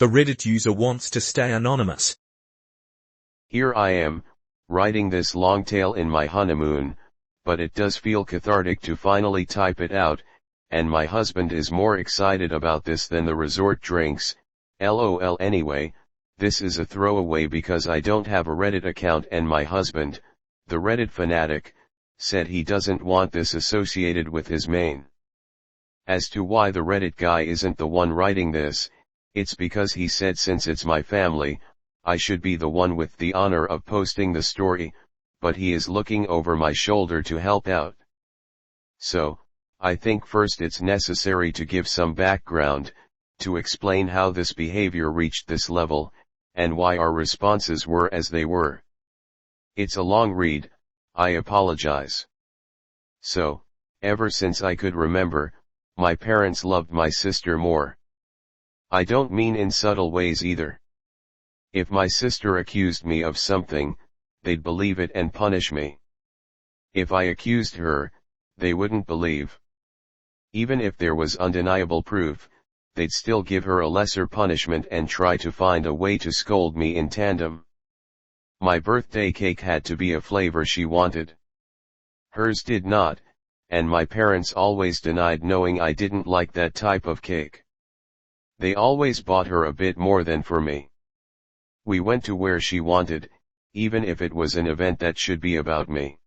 The Reddit user wants to stay anonymous. Here I am, writing this long tale in my honeymoon, but it does feel cathartic to finally type it out, and my husband is more excited about this than the resort drinks. LOL. Anyway, this is a throwaway because I don't have a Reddit account, and my husband, the Reddit fanatic, said he doesn't want this associated with his main. As to why the Reddit guy isn't the one writing this, it's because he said since it's my family, I should be the one with the honor of posting the story, but he is looking over my shoulder to help out. So, I think first it's necessary to give some background, to explain how this behavior reached this level, and why our responses were as they were. It's a long read, I apologize. So, ever since I could remember, my parents loved my sister more. I don't mean in subtle ways either. If my sister accused me of something, they'd believe it and punish me. If I accused her, they wouldn't believe. Even if there was undeniable proof, they'd still give her a lesser punishment and try to find a way to scold me in tandem. My birthday cake had to be a flavor she wanted. Hers did not, and my parents always denied knowing I didn't like that type of cake. They always bought her a bit more than for me. We went to where she wanted, even if it was an event that should be about me.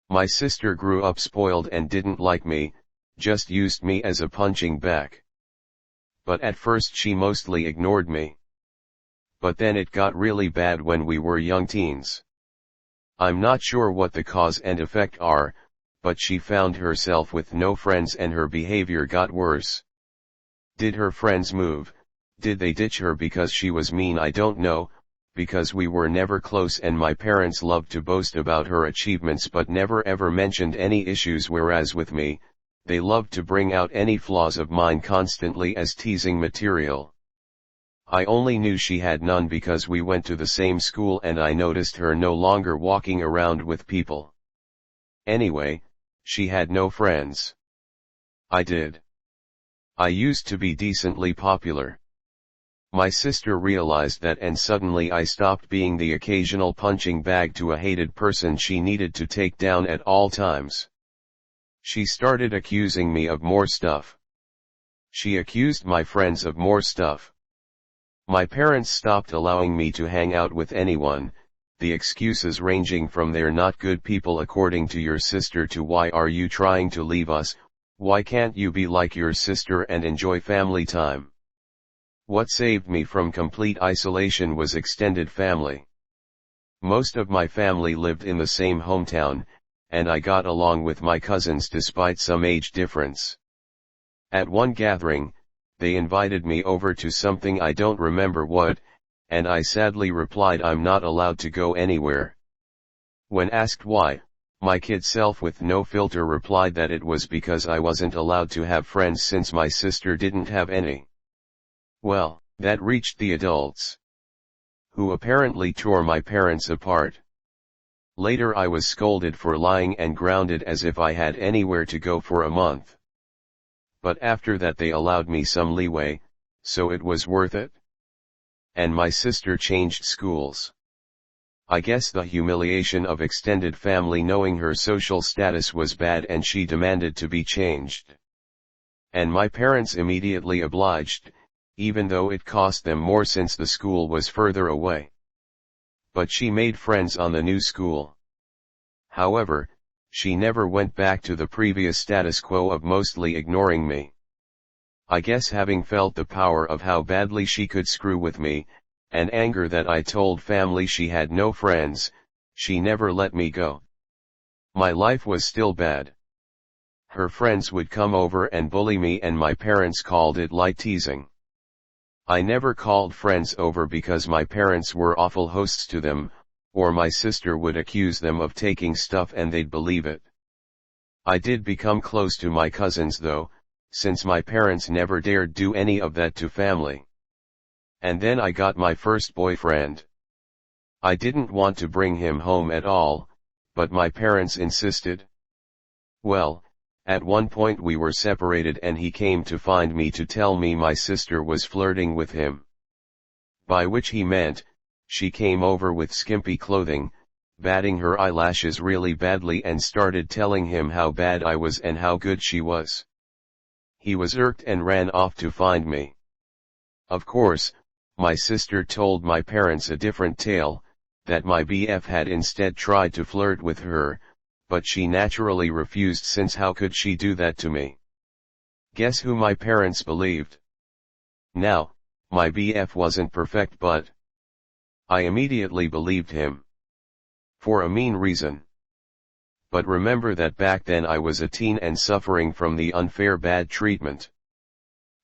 My sister grew up spoiled and didn't like me, just used me as a punching bag. But at first she mostly ignored me. But then it got really bad when we were young teens. I'm not sure what the cause and effect are, but she found herself with no friends and her behavior got worse. Did her friends move? Did they ditch her because she was mean? I don't know, because we were never close and my parents loved to boast about her achievements but never ever mentioned any issues, whereas with me, they loved to bring out any flaws of mine constantly as teasing material. I only knew she had none because we went to the same school and I noticed her no longer walking around with people. Anyway, she had no friends. I did. I used to be decently popular. My sister realized that and suddenly I stopped being the occasional punching bag to a hated person she needed to take down at all times. She started accusing me of more stuff. She accused my friends of more stuff. My parents stopped allowing me to hang out with anyone, the excuses ranging from "they're not good people according to your sister" to "why are you trying to leave us, why can't you be like your sister and enjoy family time?" What saved me from complete isolation was extended family. Most of my family lived in the same hometown, and I got along with my cousins despite some age difference. At one gathering, they invited me over to something I don't remember what, and I sadly replied I'm not allowed to go anywhere. When asked why, my kid self with no filter replied that it was because I wasn't allowed to have friends since my sister didn't have any. Well, that reached the adults, who apparently tore my parents apart. Later I was scolded for lying and grounded as if I had anywhere to go for a month. But after that they allowed me some leeway, so it was worth it. And my sister changed schools. I guess the humiliation of extended family knowing her social status was bad and she demanded to be changed. And my parents immediately obliged, even though it cost them more since the school was further away. But she made friends on the new school. However, she never went back to the previous status quo of mostly ignoring me. I guess having felt the power of how badly she could screw with me, and anger that I told family she had no friends, she never let me go. My life was still bad. Her friends would come over and bully me and my parents called it light teasing. I never called friends over because my parents were awful hosts to them, or my sister would accuse them of taking stuff and they'd believe it. I did become close to my cousins though, since my parents never dared do any of that to family. And then I got my first boyfriend. I didn't want to bring him home at all, but my parents insisted. Well, at one point we were separated and he came to find me to tell me my sister was flirting with him. By which he meant, she came over with skimpy clothing, batting her eyelashes really badly and started telling him how bad I was and how good she was. He was irked and ran off to find me. Of course, my sister told my parents a different tale, that my BF had instead tried to flirt with her, but she naturally refused since how could she do that to me? Guess who my parents believed? Now, my BF wasn't perfect but I immediately believed him. For a mean reason. But remember that back then I was a teen and suffering from the unfair bad treatment.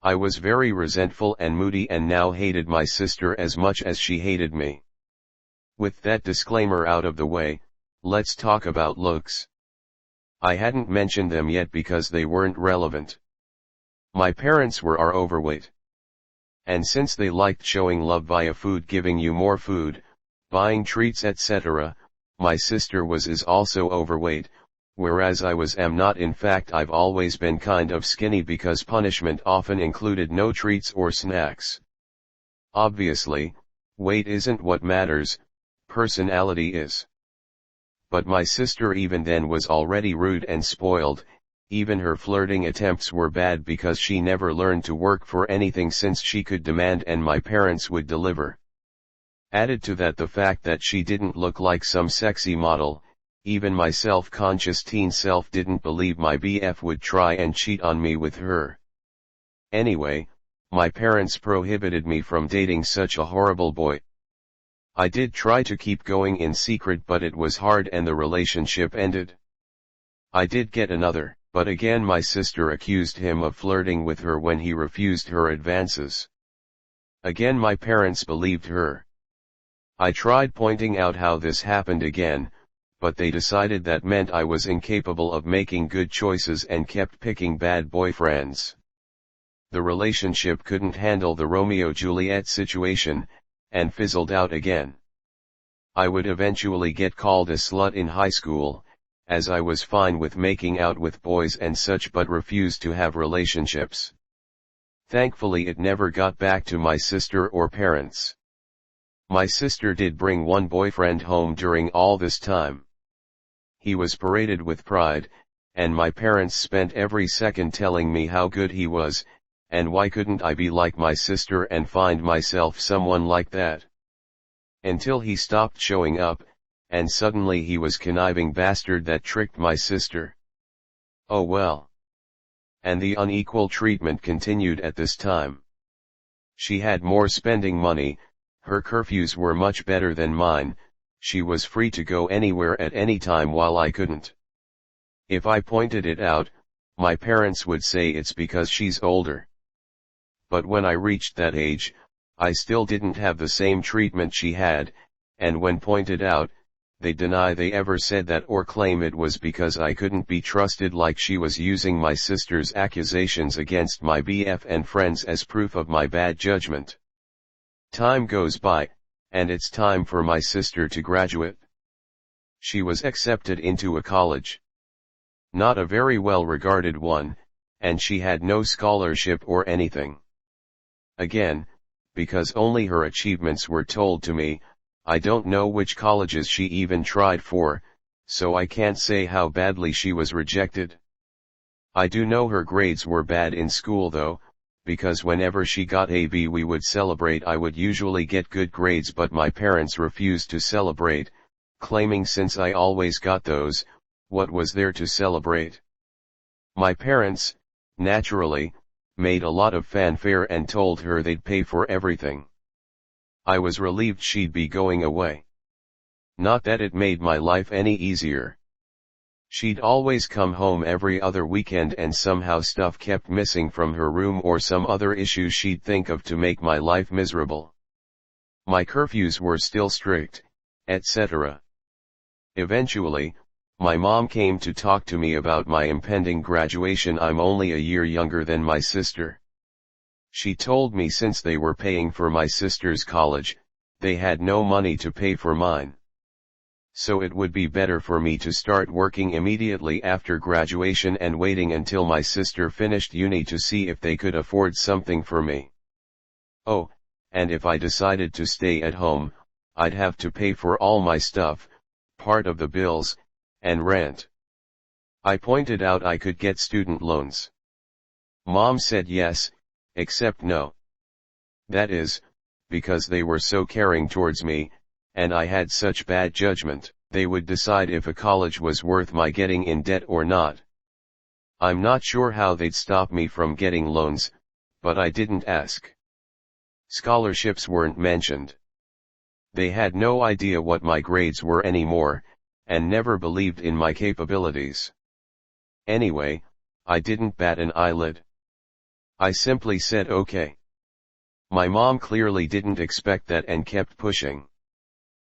I was very resentful and moody and now hated my sister as much as she hated me. With that disclaimer out of the way, let's talk about looks. I hadn't mentioned them yet because they weren't relevant. My parents are overweight. And since they liked showing love via food, giving you more food, buying treats etc., my sister is also overweight, whereas I am not. In fact, I've always been kind of skinny because punishment often included no treats or snacks. Obviously, weight isn't what matters, personality is. But my sister even then was already rude and spoiled, even her flirting attempts were bad because she never learned to work for anything since she could demand and my parents would deliver. Added to that the fact that she didn't look like some sexy model, even my self-conscious teen self didn't believe my BF would try and cheat on me with her. Anyway, my parents prohibited me from dating such a horrible boy. I did try to keep going in secret but it was hard and the relationship ended. I did get another, but again my sister accused him of flirting with her when he refused her advances. Again my parents believed her. I tried pointing out how this happened again, but they decided that meant I was incapable of making good choices and kept picking bad boyfriends. The relationship couldn't handle the Romeo-Juliet situation, and fizzled out again. I would eventually get called a slut in high school, as I was fine with making out with boys and such but refused to have relationships. Thankfully it never got back to my sister or parents. My sister did bring one boyfriend home during all this time. He was paraded with pride, and my parents spent every second telling me how good he was, and why couldn't I be like my sister and find myself someone like that? Until he stopped showing up, and suddenly he was conniving bastard that tricked my sister. Oh well. And the unequal treatment continued at this time. She had more spending money, her curfews were much better than mine, she was free to go anywhere at any time while I couldn't. If I pointed it out, my parents would say it's because she's older. But when I reached that age, I still didn't have the same treatment she had, and when pointed out, they deny they ever said that or claim it was because I couldn't be trusted, like she was using my sister's accusations against my BF and friends as proof of my bad judgment. Time goes by, and it's time for my sister to graduate. She was accepted into a college. Not a very well regarded one, and she had no scholarship or anything. Again, because only her achievements were told to me, I don't know which colleges she even tried for, so I can't say how badly she was rejected. I do know her grades were bad in school though, because whenever she got a B we would celebrate. I would usually get good grades but my parents refused to celebrate, claiming since I always got those, what was there to celebrate? My parents, naturally, made a lot of fanfare and told her they'd pay for everything. I was relieved she'd be going away. Not that it made my life any easier. She'd always come home every other weekend and somehow stuff kept missing from her room or some other issues she'd think of to make my life miserable. My curfews were still strict, etc. Eventually, my mom came to talk to me about my impending graduation. I'm only a year younger than my sister. She told me since they were paying for my sister's college, they had no money to pay for mine. So it would be better for me to start working immediately after graduation and waiting until my sister finished uni to see if they could afford something for me. Oh, and if I decided to stay at home, I'd have to pay for all my stuff, part of the bills, and rent. I pointed out I could get student loans. Mom said yes, except no. That is, because they were so caring towards me, and I had such bad judgment. They would decide if a college was worth my getting in debt or not. I'm not sure how they'd stop me from getting loans, but I didn't ask. Scholarships weren't mentioned. They had no idea what my grades were anymore, and never believed in my capabilities. Anyway, I didn't bat an eyelid. I simply said okay. My mom clearly didn't expect that and kept pushing.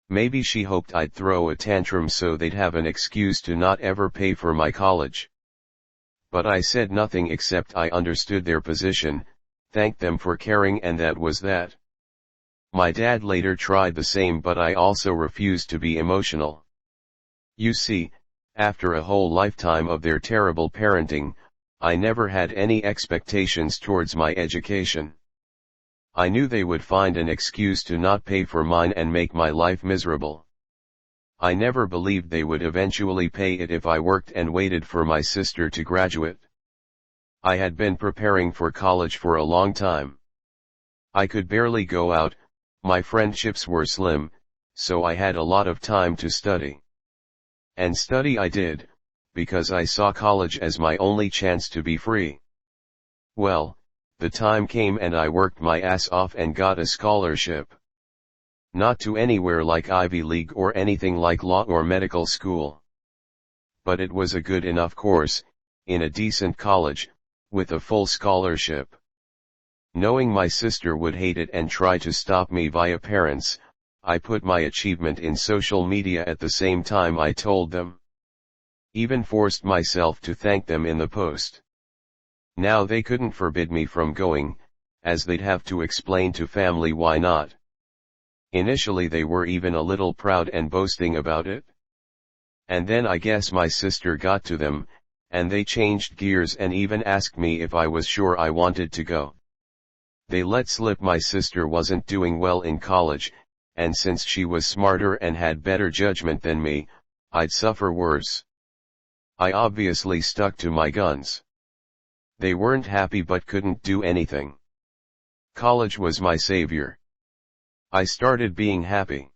Maybe she hoped I'd throw a tantrum so they'd have an excuse to not ever pay for my college. But I said nothing except I understood their position, thanked them for caring, and that was that. My dad later tried the same, but I also refused to be emotional. You see, after a whole lifetime of their terrible parenting, I never had any expectations towards my education. I knew they would find an excuse to not pay for mine and make my life miserable. I never believed they would eventually pay it if I worked and waited for my sister to graduate. I had been preparing for college for a long time. I could barely go out, my friendships were slim, so I had a lot of time to study. And study I did, because I saw college as my only chance to be free. Well, the time came and I worked my ass off and got a scholarship. Not to anywhere like Ivy League or anything like law or medical school. But it was a good enough course, in a decent college, with a full scholarship. Knowing my sister would hate it and try to stop me via parents, I put my achievement in social media at the same time I told them. Even forced myself to thank them in the post. Now they couldn't forbid me from going, as they'd have to explain to family why not. Initially they were even a little proud and boasting about it. And then I guess my sister got to them, and they changed gears and even asked me if I was sure I wanted to go. They let slip my sister wasn't doing well in college, and since she was smarter and had better judgment than me, I'd suffer worse. I obviously stuck to my guns. They weren't happy but couldn't do anything. College was my savior. I started being happy.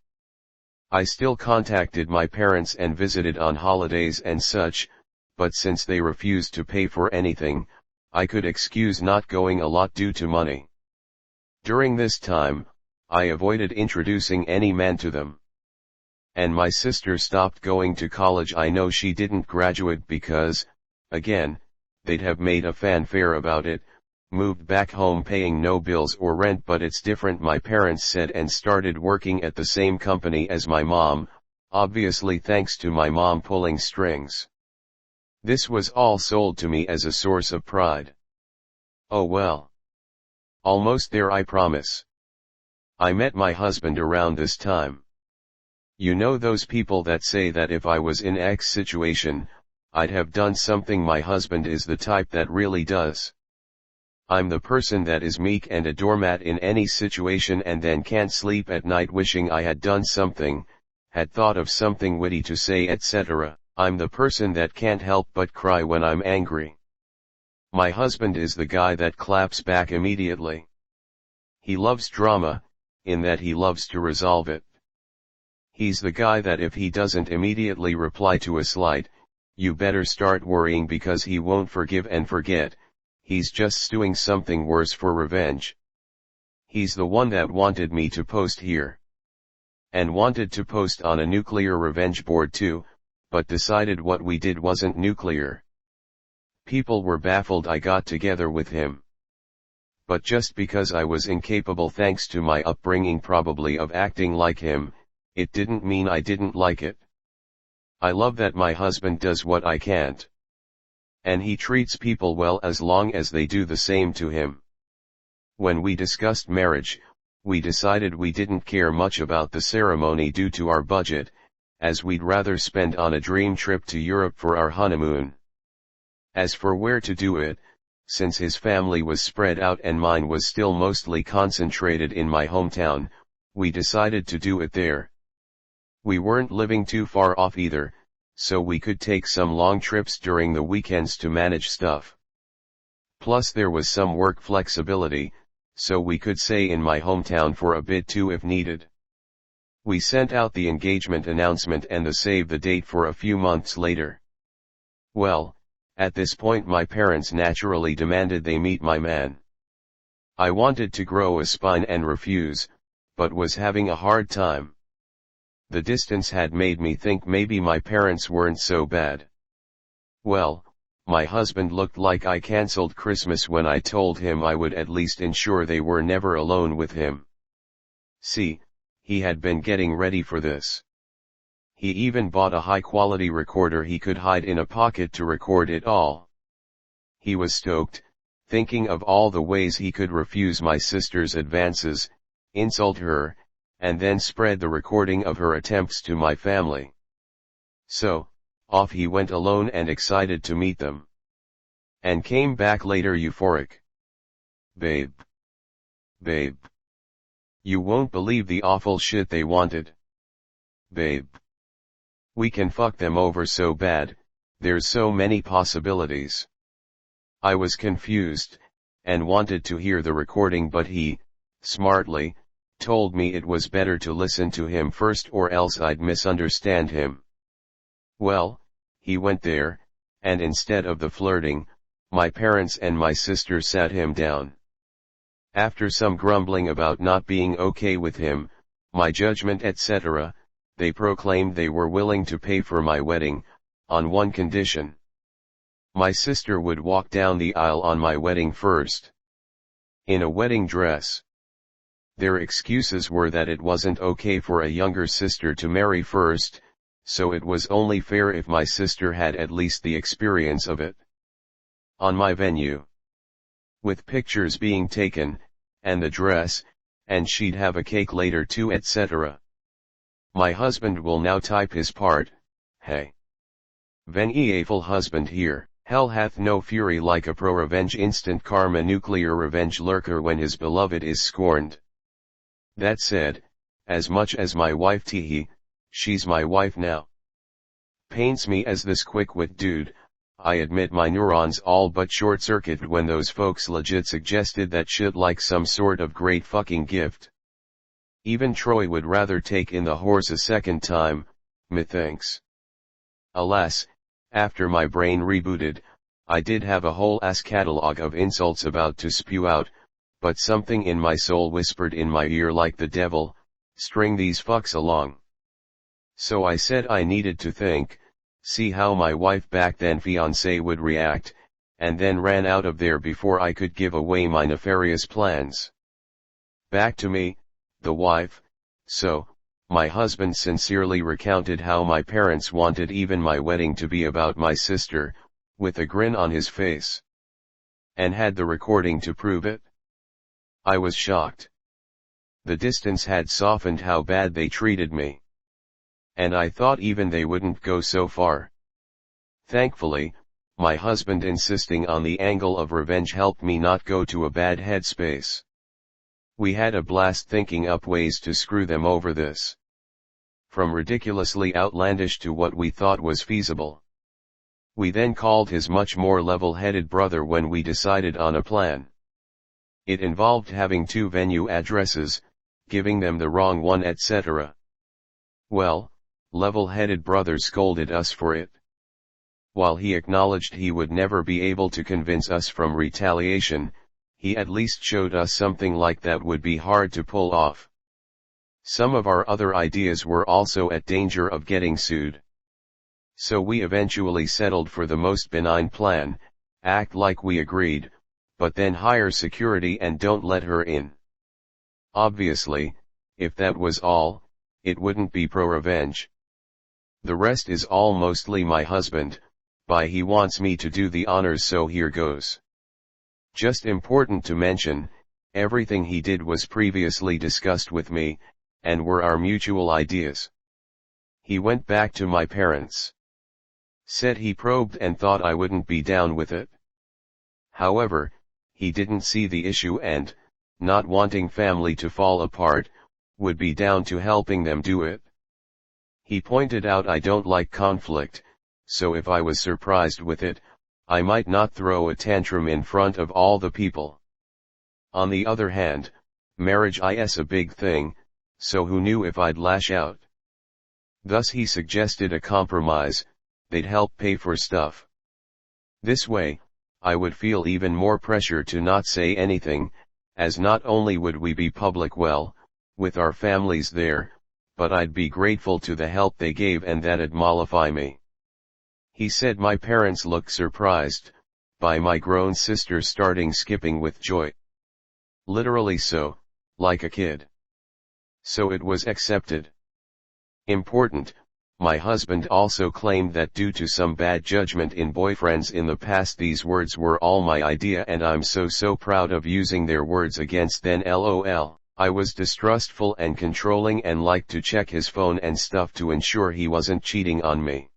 I still contacted my parents and visited on holidays and such, but since they refused to pay for anything, I could excuse not going a lot due to money. During this time, I avoided introducing any man to them. And my sister stopped going to college. I know she didn't graduate because, again, they'd have made a fanfare about it, moved back home paying no bills or rent. But it's different, my parents said, and started working at the same company as my mom, obviously thanks to my mom pulling strings. This was all sold to me as a source of pride. Oh well. Almost there, I promise. I met my husband around this time. You know those people that say that if I was in X situation, I'd have done something. My husband is the type that really does. I'm the person that is meek and a doormat in any situation and then can't sleep at night wishing I had done something, had thought of something witty to say, etc. I'm the person that can't help but cry when I'm angry. My husband is the guy that claps back immediately. He loves drama, in that he loves to resolve it. He's the guy that if he doesn't immediately reply to a slight, you better start worrying because he won't forgive and forget, he's just stewing something worse for revenge. He's the one that wanted me to post here. And wanted to post on a nuclear revenge board too, but decided what we did wasn't nuclear. People were baffled I got together with him. But just because I was incapable thanks to my upbringing probably of acting like him, it didn't mean I didn't like it. I love that my husband does what I can't. And he treats people well as long as they do the same to him. When we discussed marriage, we decided we didn't care much about the ceremony due to our budget, as we'd rather spend on a dream trip to Europe for our honeymoon. As for where to do it, since his family was spread out and mine was still mostly concentrated in my hometown, we decided to do it there. We weren't living too far off either, so we could take some long trips during the weekends to manage stuff. Plus there was some work flexibility, so we could stay in my hometown for a bit too if needed. We sent out the engagement announcement and the save the date for a few months later. Well, at this point my parents naturally demanded they meet my man. I wanted to grow a spine and refuse, but was having a hard time. The distance had made me think maybe my parents weren't so bad. Well, my husband looked like I cancelled Christmas when I told him I would at least ensure they were never alone with him. See, he had been getting ready for this. He even bought a high-quality recorder he could hide in a pocket to record it all. He was stoked, thinking of all the ways he could refuse my sister's advances, insult her, and then spread the recording of her attempts to my family. So, off he went alone and excited to meet them. And came back later euphoric. Babe. Babe. You won't believe the awful shit they wanted. Babe. We can fuck them over so bad, there's so many possibilities. I was confused, and wanted to hear the recording but he, smartly, told me it was better to listen to him first or else I'd misunderstand him. Well, he went there, and instead of the flirting, my parents and my sister sat him down. After some grumbling about not being okay with him, my judgment etc., they proclaimed they were willing to pay for my wedding, on one condition. My sister would walk down the aisle on my wedding first. In a wedding dress. Their excuses were that it wasn't okay for a younger sister to marry first, so it was only fair if my sister had at least the experience of it. On my venue. With pictures being taken, and the dress, and she'd have a cake later too etc. My husband will now type his part, hey. Vengeful husband here, hell hath no fury like a pro-revenge instant karma nuclear revenge lurker when his beloved is scorned. That said, as much as my wife teehee, she's my wife now. Paints me as this quick-wit dude, I admit my neurons all but short-circuited when those folks legit suggested that shit like some sort of great fucking gift. Even Troy would rather take in the horse a second time, methinks. Alas, after my brain rebooted, I did have a whole ass catalog of insults about to spew out, but something in my soul whispered in my ear like the devil, string these fucks along. So I said I needed to think, see how my wife back then fiancé would react, and then ran out of there before I could give away my nefarious plans. Back to me, the wife, so, my husband sincerely recounted how my parents wanted even my wedding to be about my sister, with a grin on his face. And had the recording to prove it? I was shocked. The distance had softened how bad they treated me. And I thought even they wouldn't go so far. Thankfully, my husband insisting on the angle of revenge helped me not go to a bad headspace. We had a blast thinking up ways to screw them over this. From ridiculously outlandish to what we thought was feasible. We then called his much more level-headed brother when we decided on a plan. It involved having 2 venue addresses, giving them the wrong one etc. Well, level-headed brother scolded us for it. While he acknowledged he would never be able to convince us from retaliation, he at least showed us something like that would be hard to pull off. Some of our other ideas were also at danger of getting sued. So we eventually settled for the most benign plan, act like we agreed, but then hire security and don't let her in. Obviously, if that was all, it wouldn't be pro-revenge. The rest is all mostly my husband, by he wants me to do the honors so here goes. Just important to mention, everything he did was previously discussed with me, and were our mutual ideas. He went back to my parents. Said he probed and thought I wouldn't be down with it. However, he didn't see the issue and, not wanting family to fall apart, would be down to helping them do it. He pointed out I don't like conflict, so if I was surprised with it, I might not throw a tantrum in front of all the people. On the other hand, marriage is a big thing, so who knew if I'd lash out. Thus he suggested a compromise, they'd help pay for stuff. This way, I would feel even more pressure to not say anything, as not only would we be public with our families there, but I'd be grateful to the help they gave and that'd mollify me. He said my parents looked surprised, by my grown sister starting skipping with joy. Literally so, like a kid. So it was accepted. Important, my husband also claimed that due to some bad judgment in boyfriends in the past these words were all my idea and I'm so proud of using their words against them lol. I was distrustful and controlling and liked to check his phone and stuff to ensure he wasn't cheating on me.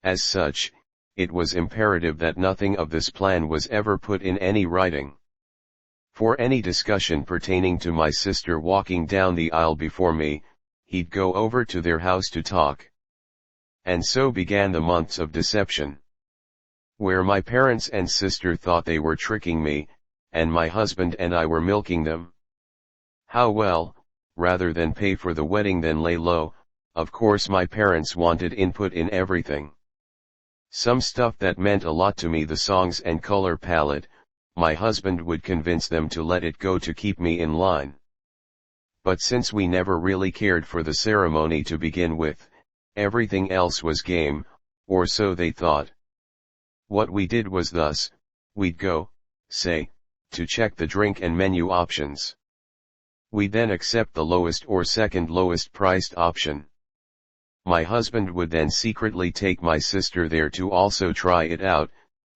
As such, it was imperative that nothing of this plan was ever put in any writing. For any discussion pertaining to my sister walking down the aisle before me, he'd go over to their house to talk. And so began the months of deception. Where my parents and sister thought they were tricking me, and my husband and I were milking them. How well, rather than pay for the wedding then lay low, of course my parents wanted input in everything. Some stuff that meant a lot to me, the songs and color palette, my husband would convince them to let it go to keep me in line. But since we never really cared for the ceremony to begin with, everything else was game, or so they thought. What we did was thus, we'd go, say, to check the drink and menu options. We'd then accept the lowest or second lowest priced option. My husband would then secretly take my sister there to also try it out,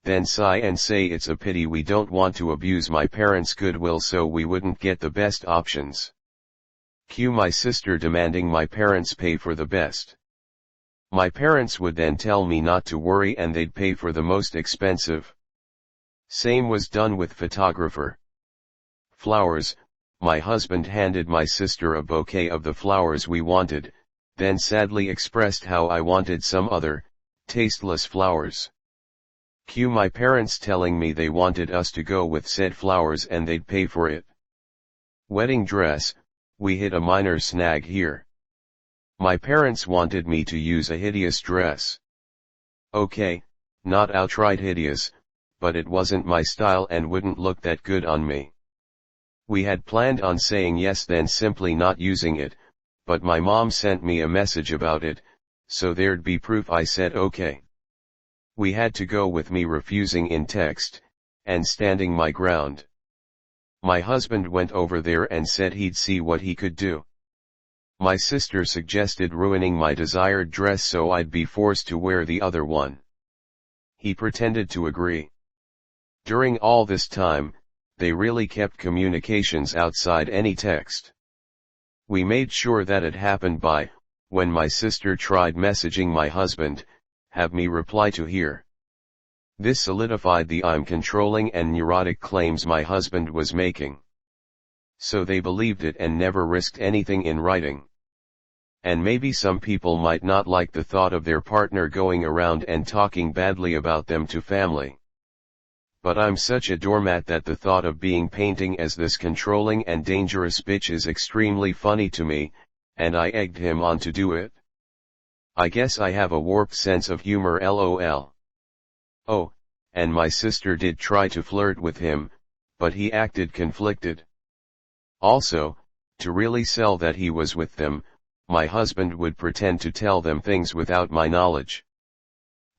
then sigh and say it's a pity we don't want to abuse my parents' goodwill so we wouldn't get the best options. Cue my sister demanding my parents pay for the best. My parents would then tell me not to worry and they'd pay for the most expensive. Same was done with photographer. Flowers, my husband handed my sister a bouquet of the flowers we wanted, then sadly expressed how I wanted some other, tasteless flowers. Cue my parents telling me they wanted us to go with said flowers and they'd pay for it. Wedding dress, we hit a minor snag here. My parents wanted me to use a hideous dress. Okay, not outright hideous, but it wasn't my style and wouldn't look that good on me. We had planned on saying yes then simply not using it, but my mom sent me a message about it, so there'd be proof I said okay. We had to go with me refusing in text, and standing my ground. My husband went over there and said he'd see what he could do. My sister suggested ruining my desired dress so I'd be forced to wear the other one. He pretended to agree. During all this time, they really kept communications outside any text. We made sure that it happened by, when my sister tried messaging my husband, have me reply to her. This solidified the I'm controlling and neurotic claims my husband was making. So they believed it and never risked anything in writing. And maybe some people might not like the thought of their partner going around and talking badly about them to family. But I'm such a doormat that the thought of being painting as this controlling and dangerous bitch is extremely funny to me, and I egged him on to do it. I guess I have a warped sense of humor lol. Oh, and my sister did try to flirt with him, but he acted conflicted. Also, to really sell that he was with them, my husband would pretend to tell them things without my knowledge.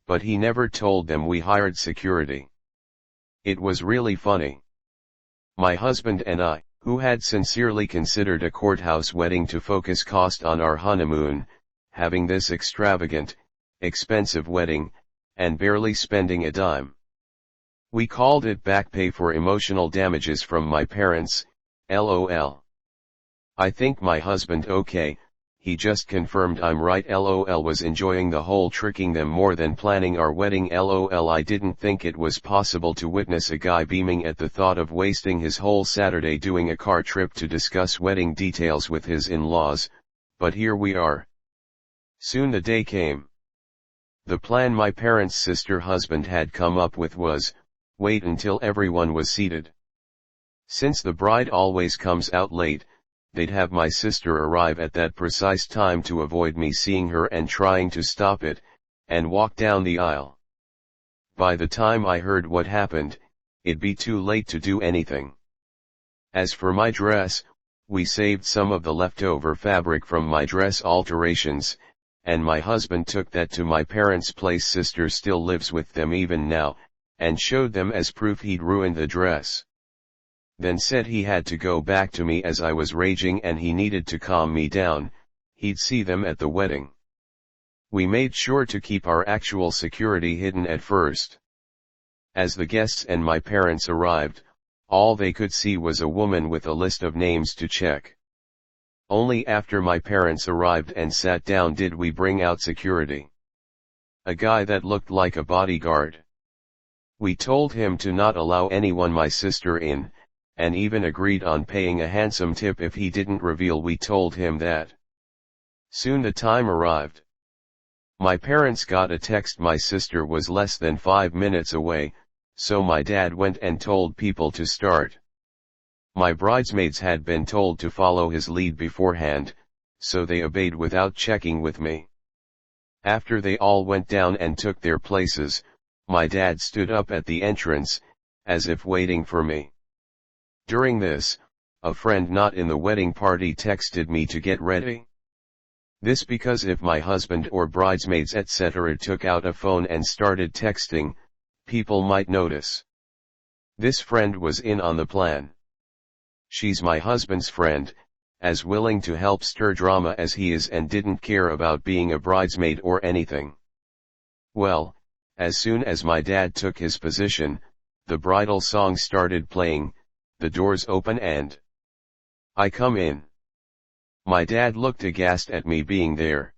But he never told them we hired security. It was really funny. My husband and I, who had sincerely considered a courthouse wedding to focus cost on our honeymoon, having this extravagant, expensive wedding, and barely spending a dime. We called it back pay for emotional damages from my parents, lol. I think my husband okay, he just confirmed I'm right lol, was enjoying the whole tricking them more than planning our wedding lol. I didn't think it was possible to witness a guy beaming at the thought of wasting his whole Saturday doing a car trip to discuss wedding details with his in-laws, but here we are. Soon the day came. The plan my parents' sister husband had come up with was, wait until everyone was seated. Since the bride always comes out late, they'd have my sister arrive at that precise time to avoid me seeing her and trying to stop it, and walk down the aisle. By the time I heard what happened, it'd be too late to do anything. As for my dress, we saved some of the leftover fabric from my dress alterations, and my husband took that to my parents' place. Sister still lives with them even now, and showed them as proof he'd ruined the dress. Then said he had to go back to me as I was raging and he needed to calm me down, he'd see them at the wedding. We made sure to keep our actual security hidden at first. As the guests and my parents arrived, all they could see was a woman with a list of names to check. Only after my parents arrived and sat down did we bring out security. A guy that looked like a bodyguard. We told him to not allow anyone my sister in, and even agreed on paying a handsome tip if he didn't reveal we told him that. Soon the time arrived. My parents got a text my sister was less than 5 minutes away, so my dad went and told people to start. My bridesmaids had been told to follow his lead beforehand, so they obeyed without checking with me. After they all went down and took their places, my dad stood up at the entrance, as if waiting for me. During this, a friend not in the wedding party texted me to get ready. This because if my husband or bridesmaids etc. took out a phone and started texting, people might notice. This friend was in on the plan. She's my husband's friend, as willing to help stir drama as he is, and didn't care about being a bridesmaid or anything. Well, as soon as my dad took his position, the bridal song started playing, the doors open and I come in. My dad looked aghast at me being there.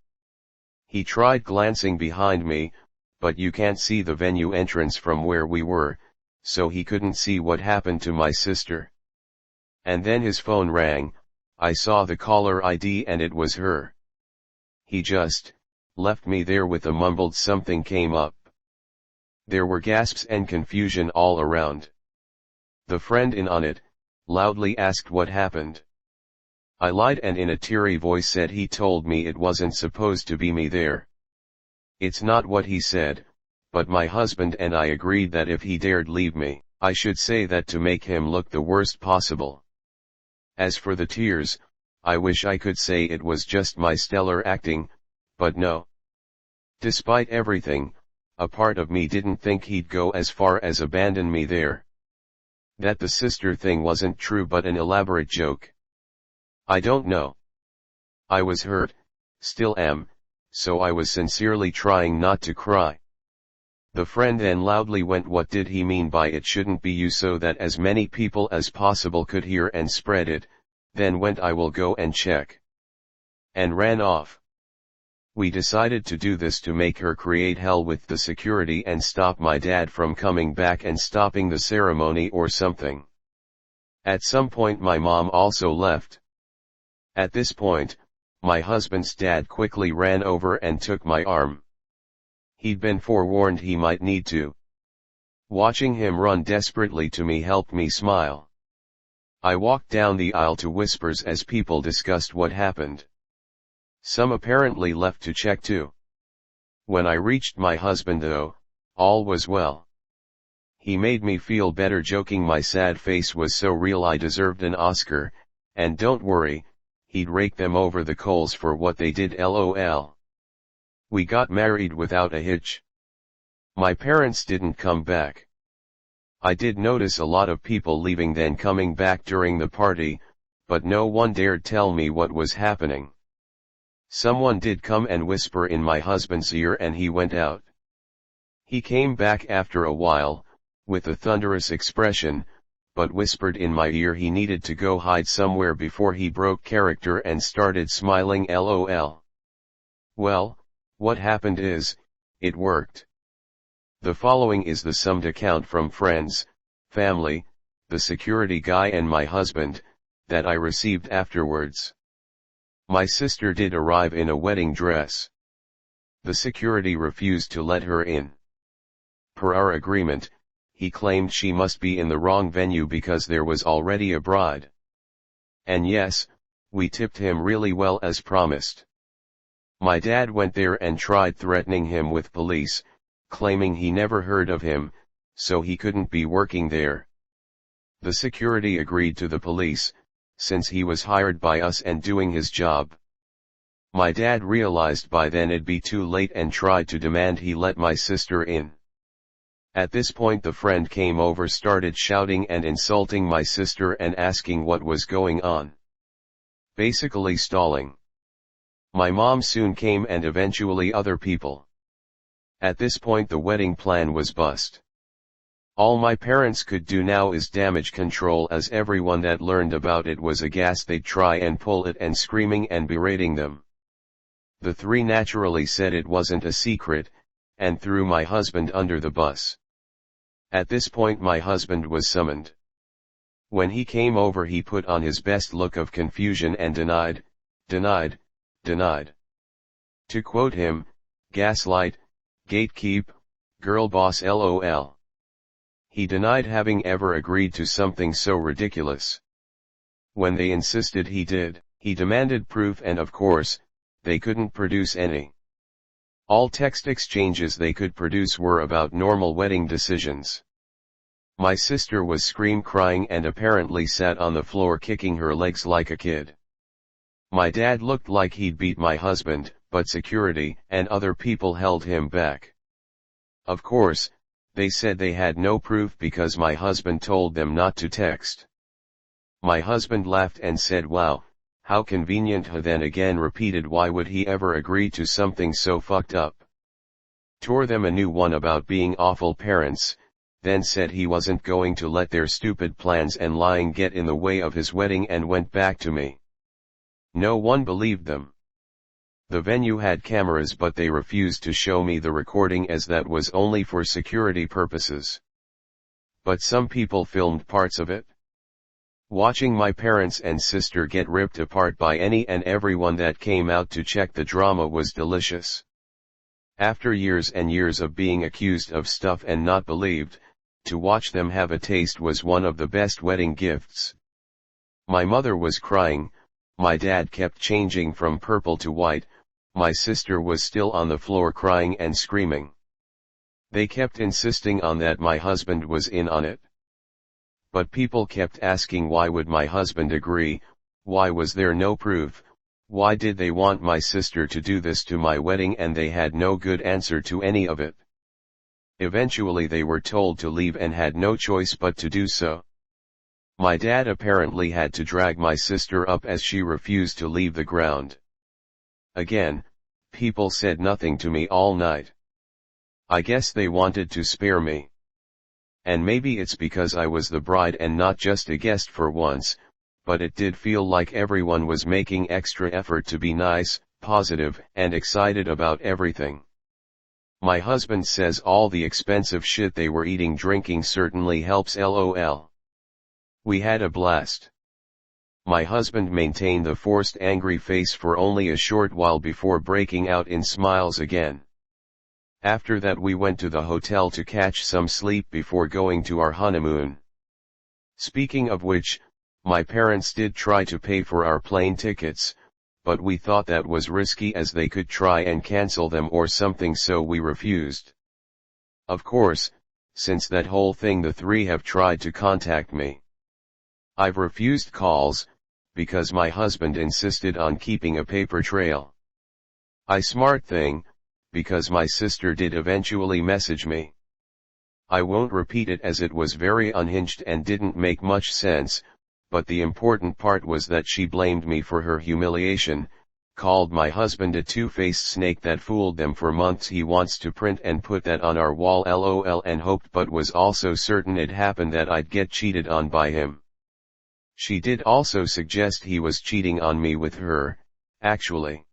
He tried glancing behind me, but you can't see the venue entrance from where we were, so he couldn't see what happened to my sister. And then his phone rang, I saw the caller ID and it was her. He just left me there with a mumbled something came up. There were gasps and confusion all around. The friend in on it, loudly asked what happened. I lied and in a teary voice said he told me it wasn't supposed to be me there. It's not what he said, but my husband and I agreed that if he dared leave me, I should say that to make him look the worst possible. As for the tears, I wish I could say it was just my stellar acting, but no. Despite everything, a part of me didn't think he'd go as far as abandon me there. That the sister thing wasn't true but an elaborate joke. I don't know. I was hurt, still am, so I was sincerely trying not to cry. The friend then loudly went, what did he mean by it shouldn't be you, so that as many people as possible could hear and spread it, then went I will go and check. And ran off. We decided to do this to make her create hell with the security and stop my dad from coming back and stopping the ceremony or something. At some point my mom also left. At this point, my husband's dad quickly ran over and took my arm. He'd been forewarned he might need to. Watching him run desperately to me helped me smile. I walked down the aisle to whispers as people discussed what happened. Some apparently left to check too. When I reached my husband though, all was well. He made me feel better, joking my sad face was so real I deserved an Oscar, and don't worry, he'd rake them over the coals for what they did lol. We got married without a hitch. My parents didn't come back. I did notice a lot of people leaving then coming back during the party, but no one dared tell me what was happening. Someone did come and whisper in my husband's ear and he went out. He came back after a while, with a thunderous expression, but whispered in my ear he needed to go hide somewhere before he broke character and started smiling LOL. Well, what happened is, it worked. The following is the summed account from friends, family, the security guy and my husband, that I received afterwards. My sister did arrive in a wedding dress. The security refused to let her in. Per our agreement, he claimed she must be in the wrong venue because there was already a bride. And yes, we tipped him really well as promised. My dad went there and tried threatening him with police, claiming he never heard of him, so he couldn't be working there. The security agreed to the police, since he was hired by us and doing his job. My dad realized by then it'd be too late and tried to demand he let my sister in. At this point the friend came over, started shouting and insulting my sister and asking what was going on. Basically stalling. My mom soon came and eventually other people. At this point the wedding plan was bust. All my parents could do now is damage control, as everyone that learned about it was aghast they'd try and pull it and screaming and berating them. The three naturally said it wasn't a secret, and threw my husband under the bus. At this point my husband was summoned. When he came over he put on his best look of confusion and denied. To quote him, gaslight, gatekeep, girl boss LOL. He denied having ever agreed to something so ridiculous. When they insisted he did, he demanded proof and of course, they couldn't produce any. All text exchanges they could produce were about normal wedding decisions. My sister was crying and apparently sat on the floor kicking her legs like a kid. My dad looked like he'd beat my husband, but security and other people held him back. Of course, they said they had no proof because my husband told them not to text. My husband laughed and said, "Wow, how convenient." He then again repeated why would he ever agree to something so fucked up. Tore them a new one about being awful parents, then said he wasn't going to let their stupid plans and lying get in the way of his wedding and went back to me. No one believed them. The venue had cameras but they refused to show me the recording as that was only for security purposes. But some people filmed parts of it. Watching my parents and sister get ripped apart by any and everyone that came out to check the drama was delicious. After years and years of being accused of stuff and not believed, to watch them have a taste was one of the best wedding gifts. My mother was crying, my dad kept changing from purple to white, my sister was still on the floor crying and screaming. They kept insisting on that my husband was in on it. But people kept asking why would my husband agree, why was there no proof, why did they want my sister to do this to my wedding, and they had no good answer to any of it. Eventually they were told to leave and had no choice but to do so. My dad apparently had to drag my sister up as she refused to leave the ground. Again, people said nothing to me all night. I guess they wanted to spare me. And maybe it's because I was the bride and not just a guest for once, but it did feel like everyone was making extra effort to be nice, positive, and excited about everything. My husband says all the expensive shit they were eating drinking certainly helps LOL. We had a blast. My husband maintained the forced angry face for only a short while before breaking out in smiles again. After that we went to the hotel to catch some sleep before going to our honeymoon. Speaking of which, my parents did try to pay for our plane tickets, but we thought that was risky as they could try and cancel them or something, so we refused. Of course, since that whole thing the three have tried to contact me. I've refused calls, because my husband insisted on keeping a paper trail. Smart thing, because my sister did eventually message me. I won't repeat it as it was very unhinged and didn't make much sense, but the important part was that she blamed me for her humiliation, called my husband a two-faced snake that fooled them for months. He wants to print and put that on our wall lol, and hoped but was also certain it happened that I'd get cheated on by him. She did also suggest he was cheating on me with her, actually.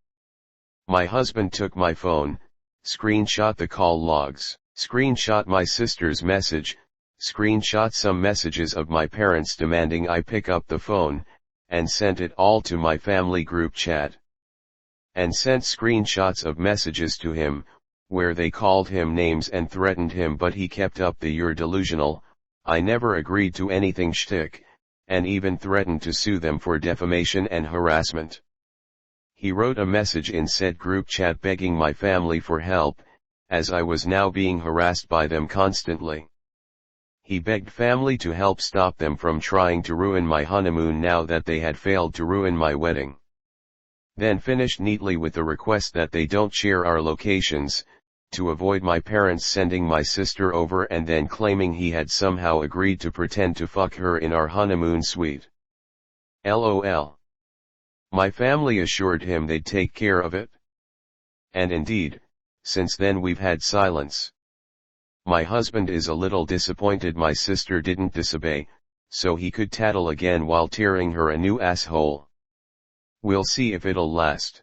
My husband took my phone, screenshot the call logs, screenshot my sister's message, screenshot some messages of my parents demanding I pick up the phone, and sent it all to my family group chat. And sent screenshots of messages to him, where they called him names and threatened him, but he kept up the "you're delusional, I never agreed to anything" shtick, and even threatened to sue them for defamation and harassment. He wrote a message in said group chat begging my family for help, as I was now being harassed by them constantly. He begged family to help stop them from trying to ruin my honeymoon now that they had failed to ruin my wedding. Then finished neatly with the request that they don't share our locations, to avoid my parents sending my sister over, and then claiming he had somehow agreed to pretend to fuck her in our honeymoon suite. LOL. My family assured him they'd take care of it. And indeed, since then we've had silence. My husband is a little disappointed my sister didn't disobey, so he could tattle again while tearing her a new asshole. We'll see if it'll last.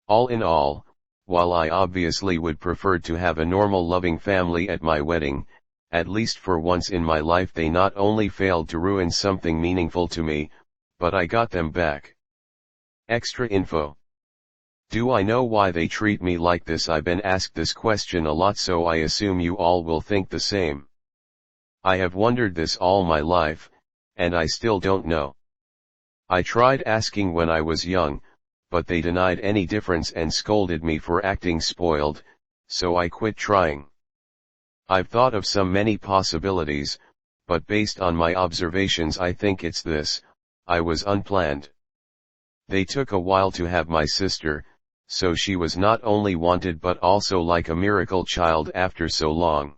All in all, while I obviously would prefer to have a normal loving family at my wedding, at least for once in my life they not only failed to ruin something meaningful to me, but I got them back. Extra info. Do I know why they treat me like this? I've been asked this question a lot, so I assume you all will think the same. I have wondered this all my life, and I still don't know. I tried asking when I was young, but they denied any difference and scolded me for acting spoiled, so I quit trying. I've thought of many possibilities, but based on my observations I think it's this: I was unplanned. They took a while to have my sister, so she was not only wanted but also like a miracle child after so long.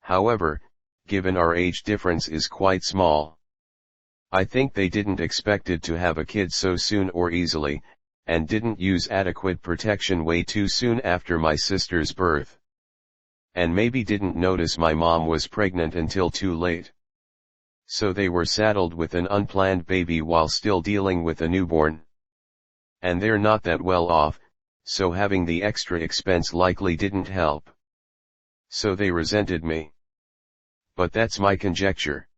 However, given our age difference is quite small, I think they didn't expected to have a kid so soon or easily, and didn't use adequate protection way too soon after my sister's birth. And maybe didn't notice my mom was pregnant until too late. So they were saddled with an unplanned baby while still dealing with a newborn. And they're not that well off, so having the extra expense likely didn't help. So they resented me. But that's my conjecture.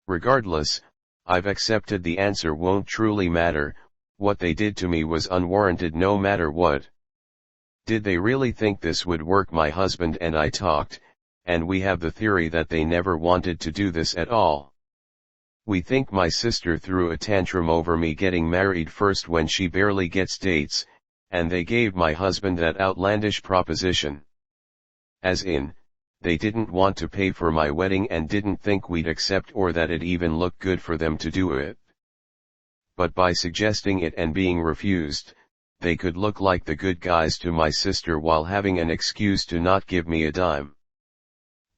Regardless, I've accepted the answer won't truly matter. What they did to me was unwarranted no matter what. Did they really think this would work? My husband and I talked, and we have the theory that they never wanted to do this at all. We think my sister threw a tantrum over me getting married first when she barely gets dates, and they gave my husband that outlandish proposition. As in, they didn't want to pay for my wedding and didn't think we'd accept or that it even looked good for them to do it. But by suggesting it and being refused, they could look like the good guys to my sister while having an excuse to not give me a dime.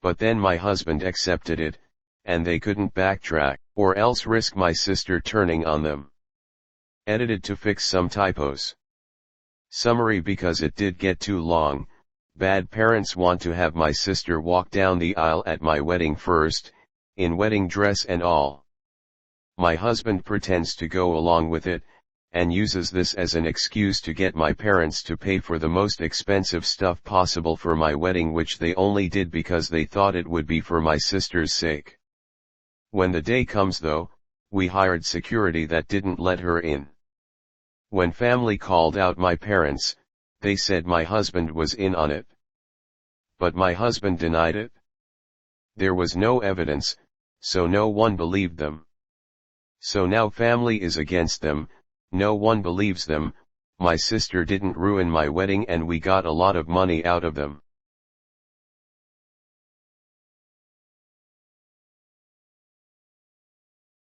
But then my husband accepted it, and they couldn't backtrack, or else risk my sister turning on them. Edited to fix some typos. Summary: because it did get too long, bad parents want to have my sister walk down the aisle at my wedding first, in wedding dress and all. My husband pretends to go along with it, and uses this as an excuse to get my parents to pay for the most expensive stuff possible for my wedding, which they only did because they thought it would be for my sister's sake. When the day comes though, we hired security that didn't let her in. When family called out my parents, they said my husband was in on it. But my husband denied it. There was no evidence, so no one believed them. So now family is against them, no one believes them. My sister didn't ruin my wedding and we got a lot of money out of them.